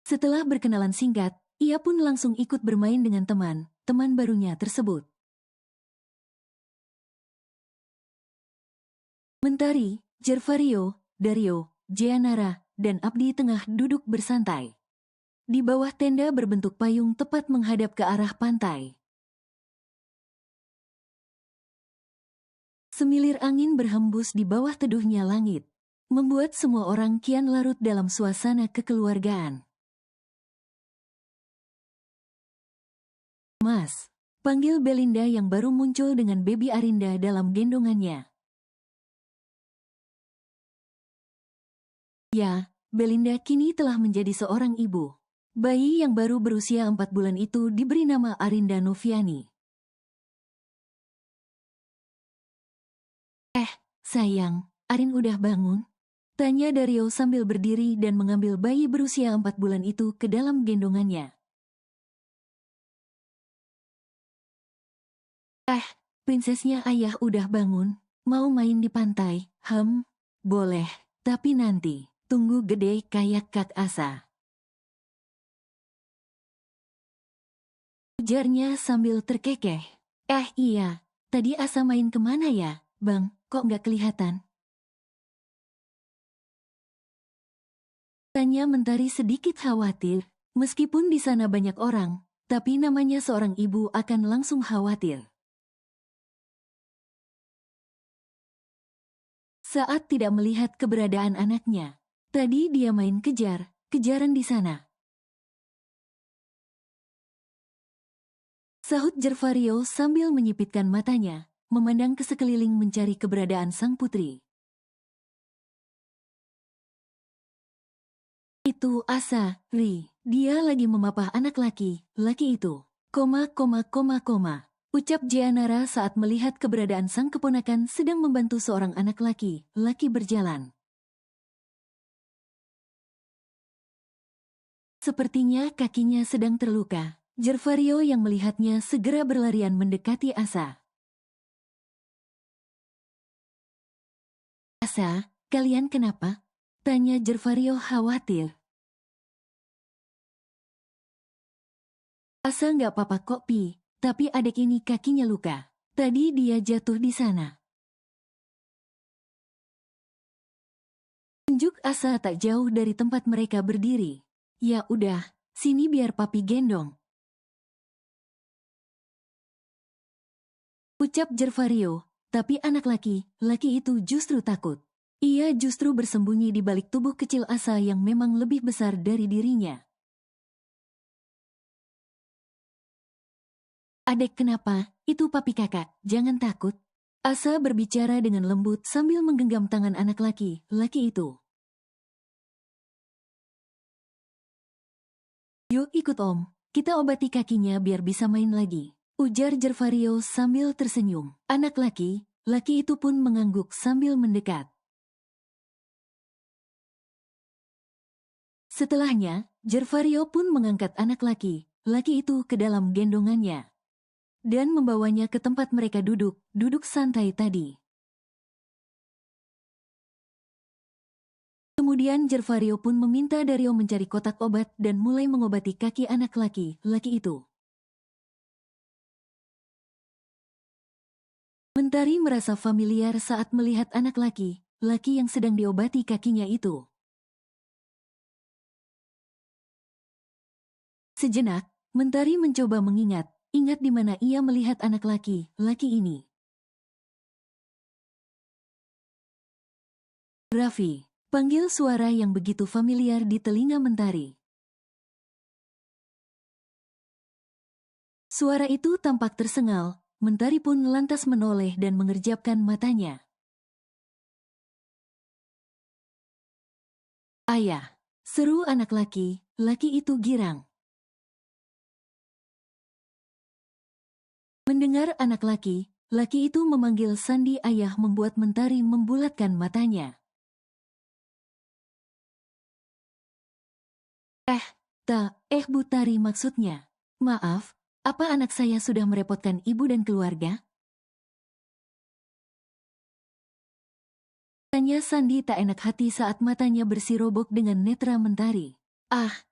Speaker 2: Setelah berkenalan singkat, ia pun langsung ikut bermain dengan teman barunya tersebut. Mentari, Jervario, Dario, Jeanara, dan Abdi tengah duduk bersantai di bawah tenda berbentuk payung tepat menghadap ke arah pantai. Semilir angin berhembus di bawah teduhnya langit, membuat semua orang kian larut dalam suasana kekeluargaan. Mas, panggil Belinda yang baru muncul dengan baby Arinda dalam gendongannya. Ya, Belinda kini telah menjadi seorang ibu. Bayi yang baru berusia 4 bulan itu diberi nama Arinda Noviani. Sayang, Arin udah bangun? Tanya Dario sambil berdiri dan mengambil bayi berusia 4 bulan itu ke dalam gendongannya. Prinsesnya ayah udah bangun, mau main di pantai. Boleh, tapi nanti, tunggu gede kayak Kak Asa. Ujarnya sambil terkekeh. Iya, tadi Asa main kemana ya, Bang, kok nggak kelihatan? Tanya Mentari sedikit khawatir, meskipun di sana banyak orang, tapi namanya seorang ibu akan langsung khawatir. Saat tidak melihat keberadaan anaknya, tadi dia main kejaran di sana. Sahut Jervario sambil menyipitkan matanya, memandang ke sekeliling mencari keberadaan sang putri. Itu Asa, dia lagi memapah anak laki itu. Ucap Jeanara saat melihat keberadaan sang keponakan sedang membantu seorang anak laki berjalan. Sepertinya kakinya sedang terluka. Jervario yang melihatnya segera berlarian mendekati Asa. Asa, kalian kenapa? Tanya Jervario khawatir. Asa nggak apa-apa kok, Pi. Tapi adik ini kakinya luka. Tadi dia jatuh di sana. Tunjuk Asa tak jauh dari tempat mereka berdiri. Ya udah, sini biar papi gendong. Ucap Jervario, tapi anak laki itu justru takut. Ia justru bersembunyi di balik tubuh kecil Asa yang memang lebih besar dari dirinya. Adek kenapa? Itu papi kakak, jangan takut. Asa berbicara dengan lembut sambil menggenggam tangan anak laki itu. Yuk ikut om, kita obati kakinya biar bisa main lagi. Ujar Jervario sambil tersenyum. Anak laki itu pun mengangguk sambil mendekat. Setelahnya, Jervario pun mengangkat anak laki itu ke dalam gendongannya dan membawanya ke tempat mereka duduk santai tadi. Kemudian Jervario pun meminta Dario mencari kotak obat dan mulai mengobati kaki anak laki itu. Mentari merasa familiar saat melihat anak laki yang sedang diobati kakinya itu. Sejenak, Mentari mencoba ingat di mana ia melihat anak laki ini. Raffi, panggil suara yang begitu familiar di telinga Mentari. Suara itu tampak tersengal, Mentari pun lantas menoleh dan mengerjapkan matanya. Ayah, seru anak laki itu girang. Mendengar anak laki itu memanggil Sandi ayah membuat Mentari membulatkan matanya. Bu Tari maksudnya. Maaf, apa anak saya sudah merepotkan ibu dan keluarga? Tanya Sandi tak enak hati saat matanya bersirobok dengan netra Mentari.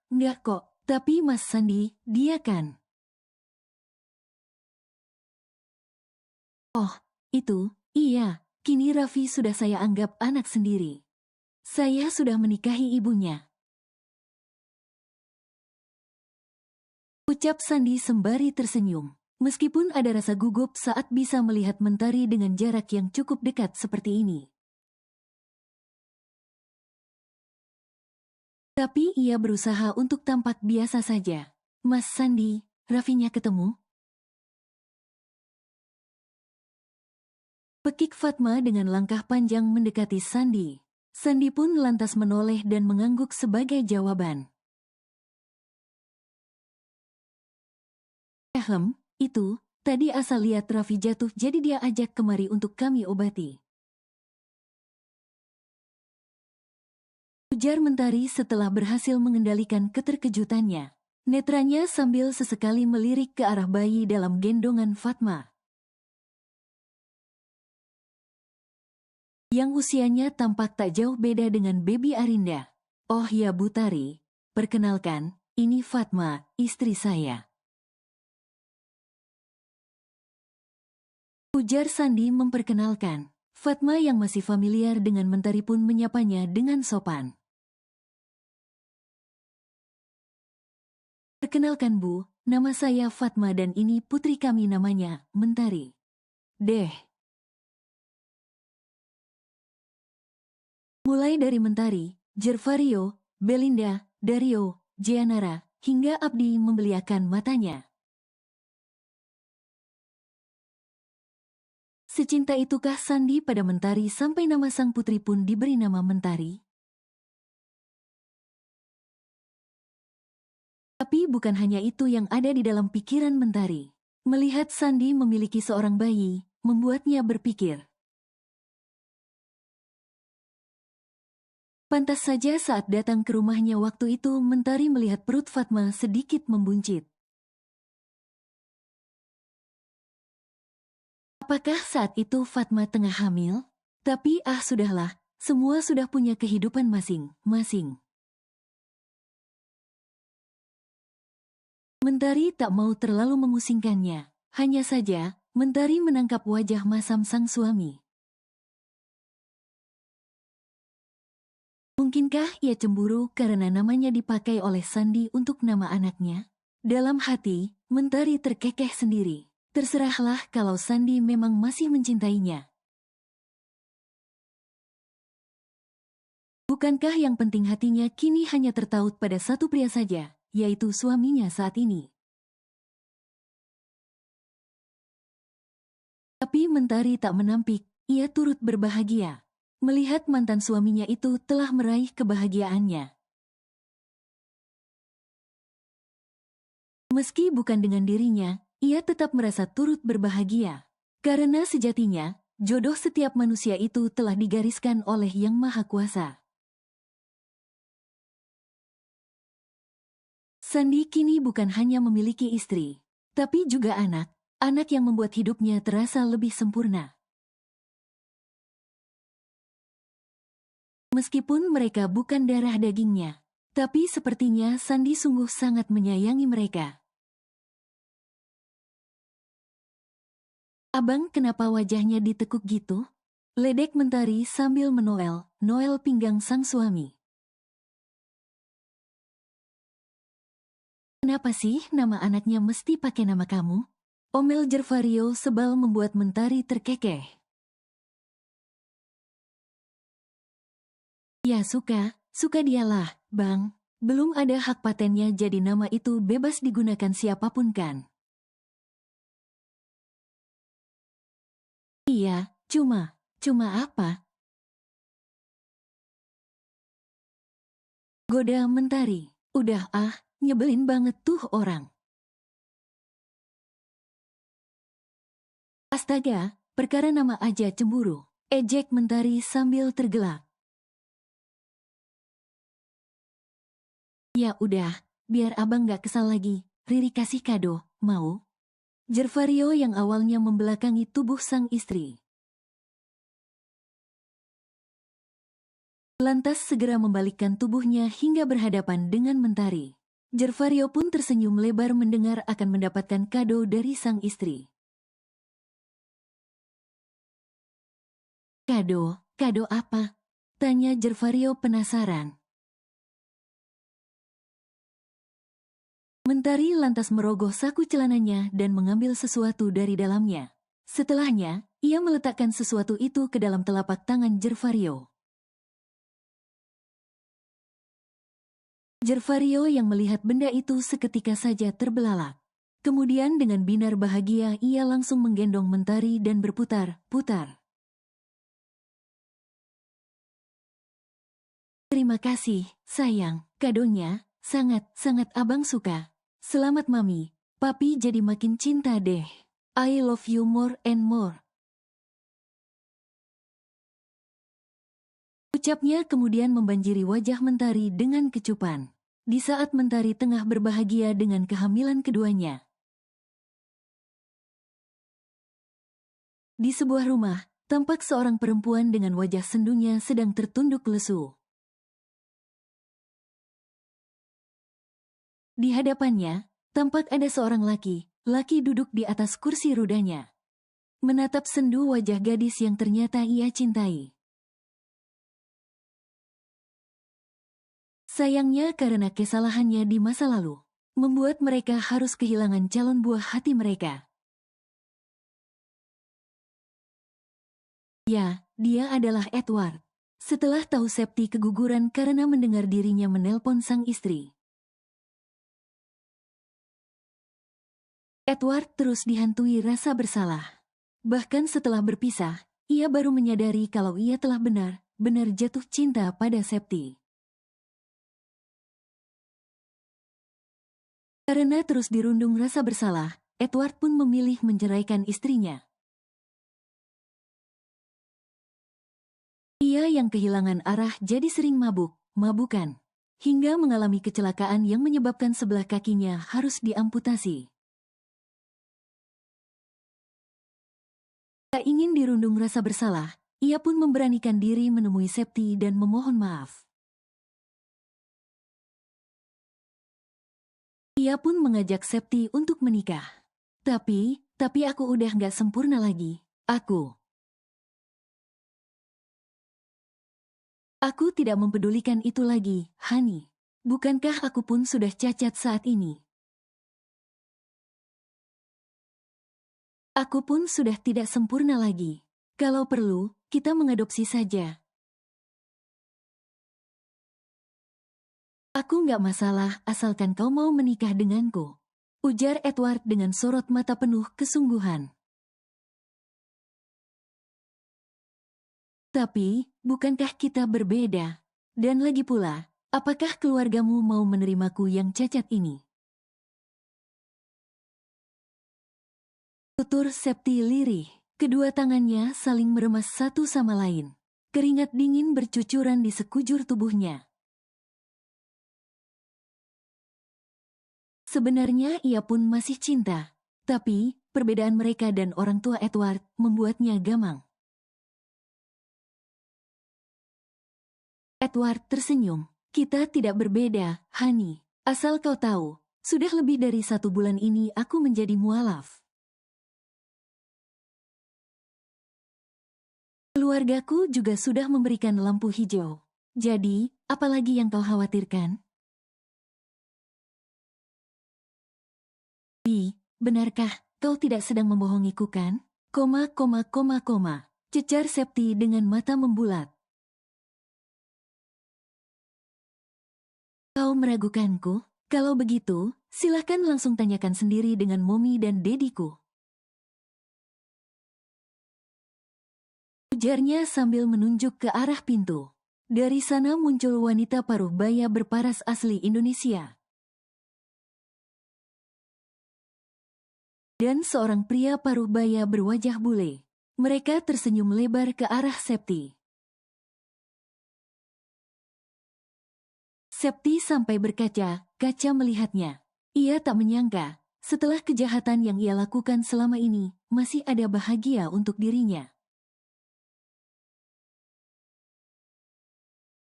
Speaker 2: Enggak kok, tapi Mas Sandi, dia kan. Oh, itu, iya, kini Raffi sudah saya anggap anak sendiri. Saya sudah menikahi ibunya. Ucap Sandi sembari tersenyum. Meskipun ada rasa gugup saat bisa melihat Mentari dengan jarak yang cukup dekat seperti ini. Tapi ia berusaha untuk tampak biasa saja. Mas Sandi, Raffinya ketemu? Pekik Fatma dengan langkah panjang mendekati Sandi. Sandi pun lantas menoleh dan mengangguk sebagai jawaban. Itu, tadi asal lihat Raffi jatuh jadi dia ajak kemari untuk kami obati. Ujar Mentari setelah berhasil mengendalikan keterkejutannya. Netranya sambil sesekali melirik ke arah bayi dalam gendongan Fatma. Yang usianya tampak tak jauh beda dengan baby Arinda. Oh ya Bu Tari, perkenalkan, ini Fatma, istri saya. Ujar Sandi memperkenalkan. Fatma yang masih familiar dengan Mentari pun menyapanya dengan sopan. Perkenalkan Bu, nama saya Fatma dan ini putri kami namanya Mentari. Mulai dari Mentari, Gervario, Belinda, Dario, Gianara, hingga Abdi membeliakan matanya. Secinta itukah Sandi pada Mentari sampai nama sang putri pun diberi nama Mentari? Tapi bukan hanya itu yang ada di dalam pikiran Mentari. Melihat Sandi memiliki seorang bayi, membuatnya berpikir. Pantas saja saat datang ke rumahnya waktu itu Mentari melihat perut Fatma sedikit membuncit. Apakah saat itu Fatma tengah hamil? Tapi sudahlah, semua sudah punya kehidupan masing-masing. Mentari tak mau terlalu memusingkannya. Hanya saja, Mentari menangkap wajah masam sang suami. Mungkinkah ia cemburu karena namanya dipakai oleh Sandi untuk nama anaknya? Dalam hati, Mentari terkekeh sendiri. Terserahlah kalau Sandi memang masih mencintainya. Bukankah yang penting hatinya kini hanya tertaut pada satu pria saja, yaitu suaminya saat ini? Tapi Mentari tak menampik, ia turut berbahagia. Melihat mantan suaminya itu telah meraih kebahagiaannya. Meski bukan dengan dirinya, ia tetap merasa turut berbahagia. Karena sejatinya, jodoh setiap manusia itu telah digariskan oleh Yang Maha Kuasa. Sandi kini bukan hanya memiliki istri, tapi juga anak yang membuat hidupnya terasa lebih sempurna. Meskipun mereka bukan darah dagingnya, tapi sepertinya Sandi sungguh sangat menyayangi mereka. Abang kenapa wajahnya ditekuk gitu? Ledek Mentari sambil Noel pinggang sang suami. Kenapa sih nama anaknya mesti pakai nama kamu? Omel Jervario sebal membuat Mentari terkekeh. Ya suka dialah, Bang. Belum ada hak patennya jadi nama itu bebas digunakan siapapun kan? Iya, cuma apa? Goda Mentari. Udah nyebelin banget tuh orang. Astaga, perkara nama aja cemburu. Ejek Mentari sambil tergelak. Ya udah, biar abang gak kesal lagi. Riri kasih kado, mau? Jervario yang awalnya membelakangi tubuh sang istri. Lantas segera membalikkan tubuhnya hingga berhadapan dengan Mentari. Jervario pun tersenyum lebar mendengar akan mendapatkan kado dari sang istri. Kado apa? Tanya Jervario penasaran. Mentari lantas merogoh saku celananya dan mengambil sesuatu dari dalamnya. Setelahnya, ia meletakkan sesuatu itu ke dalam telapak tangan Jervario. Jervario yang melihat benda itu seketika saja terbelalak. Kemudian dengan binar bahagia ia langsung menggendong Mentari dan berputar-putar. Terima kasih, sayang. Kadonya, sangat abang suka. Selamat Mami, Papi jadi makin cinta deh. I love you more and more. Ucapnya kemudian membanjiri wajah Mentari dengan kecupan. Di saat Mentari tengah berbahagia dengan kehamilan keduanya. Di sebuah rumah, tampak seorang perempuan dengan wajah sendunya sedang tertunduk lesu. Di hadapannya, tampak ada seorang laki duduk di atas kursi rodanya. Menatap sendu wajah gadis yang ternyata ia cintai. Sayangnya karena kesalahannya di masa lalu, membuat mereka harus kehilangan calon buah hati mereka. Ya, dia adalah Edward. Setelah tahu Septi keguguran karena mendengar dirinya menelpon sang istri. Edward terus dihantui rasa bersalah. Bahkan setelah berpisah, ia baru menyadari kalau ia telah benar-benar jatuh cinta pada Septi. Karena terus dirundung rasa bersalah, Edward pun memilih menceraikan istrinya. Ia yang kehilangan arah jadi sering mabukan, hingga mengalami kecelakaan yang menyebabkan sebelah kakinya harus diamputasi. Tak ingin dirundung rasa bersalah, ia pun memberanikan diri menemui Septi dan memohon maaf. Ia pun mengajak Septi untuk menikah. Tapi aku udah gak sempurna lagi. Aku tidak mempedulikan itu lagi, Hani. Bukankah aku pun sudah cacat saat ini? Aku pun sudah tidak sempurna lagi. Kalau perlu, kita mengadopsi saja. Aku nggak masalah asalkan kau mau menikah denganku. Ujar Edward dengan sorot mata penuh kesungguhan. Tapi, bukankah kita berbeda? Dan lagi pula, apakah keluargamu mau menerimaku yang cacat ini? Tutur Septi lirih. Kedua tangannya saling meremas satu sama lain. Keringat dingin bercucuran di sekujur tubuhnya. Sebenarnya ia pun masih cinta. Tapi, perbedaan mereka dan orang tua Edward membuatnya gamang. Edward tersenyum. Kita tidak berbeda, Hani. Asal kau tahu, sudah lebih dari 1 bulan ini aku menjadi mualaf. Keluargaku juga sudah memberikan lampu hijau. Jadi, apalagi yang kau khawatirkan? Benarkah kau tidak sedang membohongiku kan? Cecar Septi dengan mata membulat. Kau meragukanku? Kalau begitu, silahkan langsung tanyakan sendiri dengan Momi dan Dediku. Ujarnya sambil menunjuk ke arah pintu. Dari sana muncul wanita paruh baya berparas asli Indonesia. Dan seorang pria paruh baya berwajah bule. Mereka tersenyum lebar ke arah Septi. Septi sampai berkaca melihatnya. Ia tak menyangka, setelah kejahatan yang ia lakukan selama ini, masih ada bahagia untuk dirinya.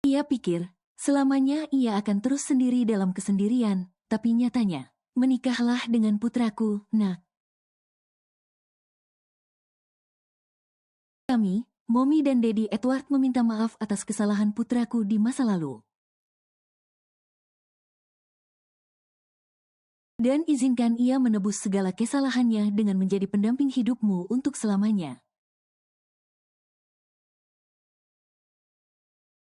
Speaker 2: Ia pikir, selamanya ia akan terus sendiri dalam kesendirian, tapi nyatanya, menikahlah dengan putraku, nak. Kami, Momi dan Dedi Edward meminta maaf atas kesalahan putraku di masa lalu. Dan izinkan ia menebus segala kesalahannya dengan menjadi pendamping hidupmu untuk selamanya.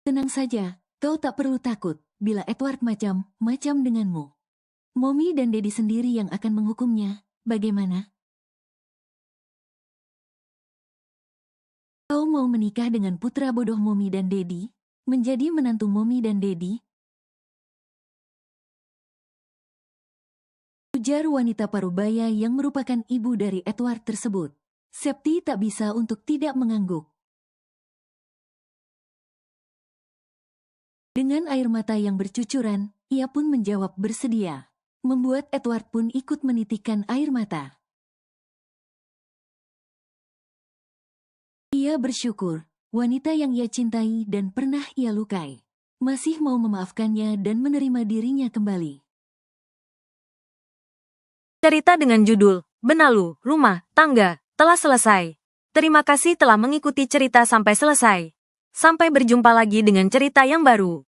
Speaker 2: Tenang saja, kau tak perlu takut bila Edward macam denganmu. Momi dan Dedi sendiri yang akan menghukumnya, bagaimana? Kau mau menikah dengan putra bodoh Momi dan Dedi? Menjadi menantu Momi dan Dedi? Ujar wanita parubaya yang merupakan ibu dari Edward tersebut. Septi tak bisa untuk tidak mengangguk. Dengan air mata yang bercucuran, ia pun menjawab bersedia. Membuat Edward pun ikut menitikkan air mata. Ia bersyukur, wanita yang ia cintai dan pernah ia lukai, masih mau memaafkannya dan menerima dirinya kembali.
Speaker 3: Cerita dengan judul Benalu, Rumah Tangga telah selesai. Terima kasih telah mengikuti cerita sampai selesai. Sampai berjumpa lagi dengan cerita yang baru.